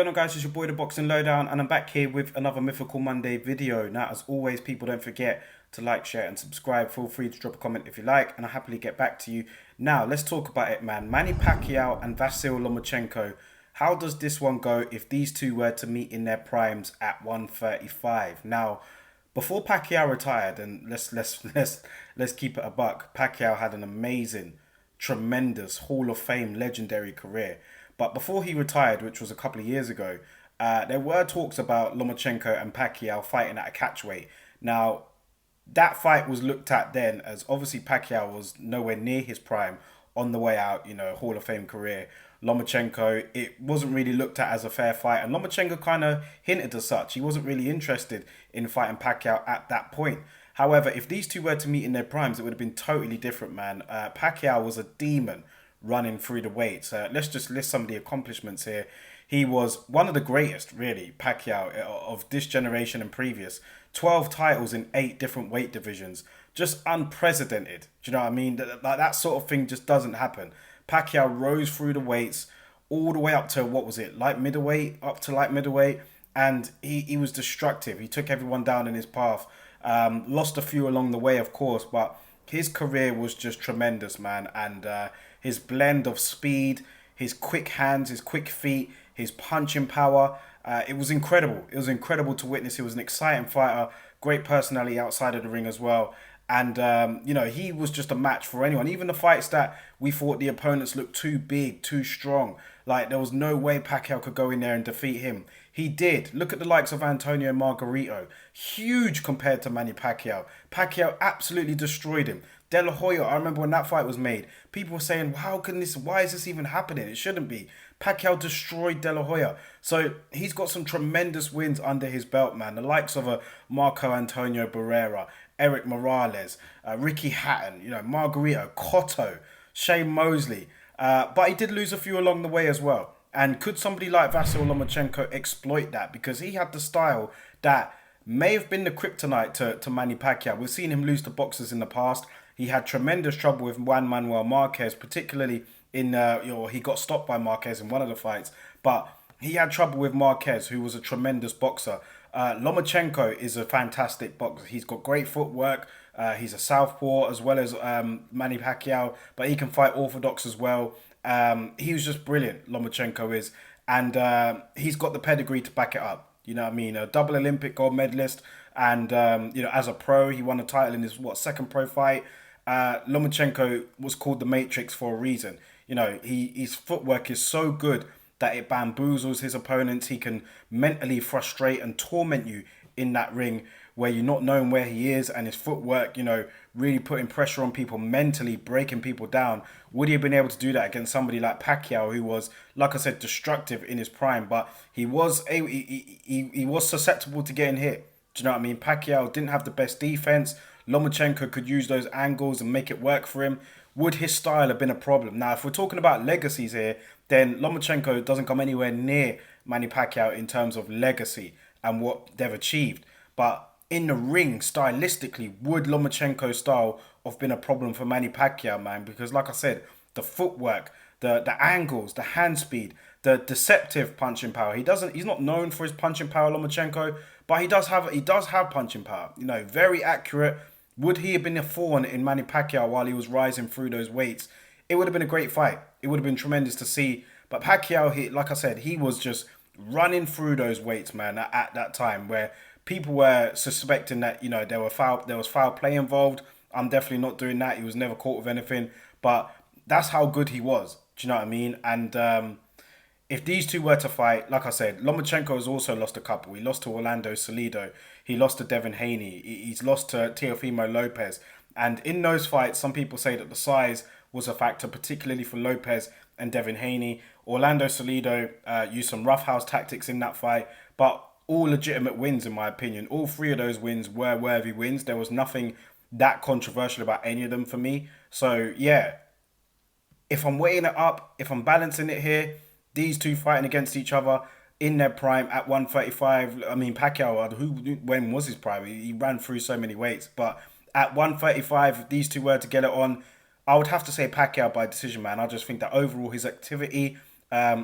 going on, guys? It's your boy the Boxing Lowdown, and I'm back here with another Mythical Monday video. Now, as always, people, don't forget to like, share and subscribe. Feel free to drop a comment if you like, and I'll happily get back to you. Now, let's talk about it, man. Manny Pacquiao and VASYL Lomachenko. How does this one go if these two were to meet in their primes at 135? Now, before Pacquiao retired, and let's keep it a buck, Pacquiao had an amazing, tremendous Hall of Fame legendary career. But before he retired, which was a couple of years ago, there were talks about Lomachenko and Pacquiao fighting at a catchweight. Now, that fight was looked at then as obviously Pacquiao was nowhere near his prime, on the way out, Hall of Fame career. Lomachenko, it wasn't really looked at as a fair fight, and Lomachenko kind of hinted as such. He wasn't really interested in fighting Pacquiao at that point. However, if these two were to meet in their primes, it would have been totally different, man. Pacquiao was a demon running through the weights. Let's just list some of the accomplishments here. He was one of the greatest, really, Pacquiao, of this generation and previous. 12 titles in 8 different weight divisions. Just unprecedented. Do you know what I mean? That sort of thing just doesn't happen. Pacquiao rose through the weights all the way up to, what was it, light middleweight, up to light middleweight. And he was destructive. He took everyone down in his path. Lost a few along the way, of course, but his career was just tremendous, man. And his blend of speed, his quick hands, his quick feet, his punching power, it was incredible. It was incredible to witness. He was an exciting fighter, great personality outside of the ring as well. And, he was just a match for anyone. Even the fights that we thought the opponents looked too big, too strong. Like, there was no way Pacquiao could go in there and defeat him. He did. Look at the likes of Antonio Margarito. Huge compared to Manny Pacquiao. Pacquiao absolutely destroyed him. De La Hoya, I remember when that fight was made, people were saying, why is this even happening? It shouldn't be. Pacquiao destroyed De La Hoya. So he's got some tremendous wins under his belt, man. The likes of Marco Antonio Barrera, Eric Morales, Ricky Hatton, Margarito, Cotto, Shane Mosley. But he did lose a few along the way as well. And could somebody like VASYL Lomachenko exploit that? Because he had the style that may have been the kryptonite to Manny Pacquiao. We've seen him lose to boxers in the past. He had tremendous trouble with Juan Manuel Marquez, particularly in, he got stopped by Marquez in one of the fights. But he had trouble with Marquez, who was a tremendous boxer. Lomachenko is a fantastic boxer. He's got great footwork. He's a southpaw as well as Manny Pacquiao, but he can fight orthodox as well. He was just brilliant, Lomachenko is. And he's got the pedigree to back it up. You know what I mean? A double Olympic gold medalist. And, as a pro, he won a title in his, second pro fight. Lomachenko was called the Matrix for a reason. His footwork is so good that it bamboozles his opponents. He can mentally frustrate and torment you in that ring where you're not knowing where he is, and his footwork, really putting pressure on people, mentally breaking people down. Would he have been able to do that against somebody like Pacquiao, who was, like I said, destructive in his prime, but he was susceptible to getting hit. Do you know what I mean? Pacquiao didn't have the best defense. Lomachenko could use those angles and make it work for him. Would his style have been a problem? Now, if we're talking about legacies here, then Lomachenko doesn't come anywhere near Manny Pacquiao in terms of legacy and what they've achieved. But in the ring, stylistically, would Lomachenko's style have been a problem for Manny Pacquiao, man? Because like I said, the footwork, the angles, the hand speed, the deceptive punching power. He's not known for his punching power, Lomachenko, but he does have punching power. Very accurate. Would he have been a thorn in Manny Pacquiao while he was rising through those weights? It would have been a great fight. It would have been tremendous to see. But Pacquiao, like I said, he was just running through those weights, man, at that time, where people were suspecting that, there was foul play involved. I'm definitely not doing that. He was never caught with anything. But that's how good he was. Do you know what I mean? And if these two were to fight, like I said, Lomachenko has also lost a couple. He lost to Orlando Salido. He lost to Devin Haney. He's lost to Teofimo Lopez. And in those fights, some people say that the size was a factor, particularly for Lopez and Devin Haney. Orlando Salido used some roughhouse tactics in that fight, but all legitimate wins, in my opinion. All 3 of those wins were worthy wins. There was nothing that controversial about any of them for me. So, yeah, if I'm weighing it up, if I'm balancing it here, these two fighting against each other in their prime at 135. I mean, Pacquiao, when was his prime? He ran through so many weights. But at 135, if these two were to get it on, I would have to say Pacquiao by decision, man. I just think that overall his activity,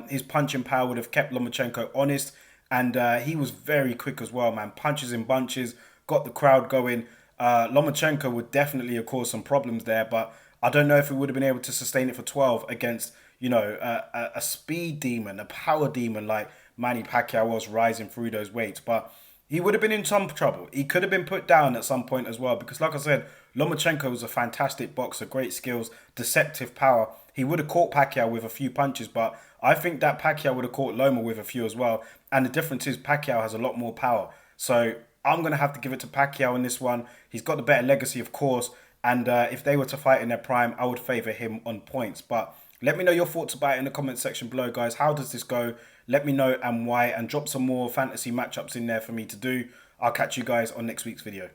His punching power would have kept Lomachenko honest, and he was very quick as well, man. Punches in bunches, got the crowd going. Lomachenko would definitely have caused some problems there, but I don't know if he would have been able to sustain it for 12 against, a speed demon, a power demon like Manny Pacquiao was rising through those weights. But he would have been in some trouble. He could have been put down at some point as well because, like I said, Lomachenko was a fantastic boxer, great skills, deceptive power. He would have caught Pacquiao with a few punches, but I think that Pacquiao would have caught Loma with a few as well. And the difference is Pacquiao has a lot more power. So I'm going to have to give it to Pacquiao in this one. He's got the better legacy, of course. And if they were to fight in their prime, I would favour him on points. But let me know your thoughts about it in the comment section below, guys. How does this go? Let me know and why. And drop some more fantasy matchups in there for me to do. I'll catch you guys on next week's video.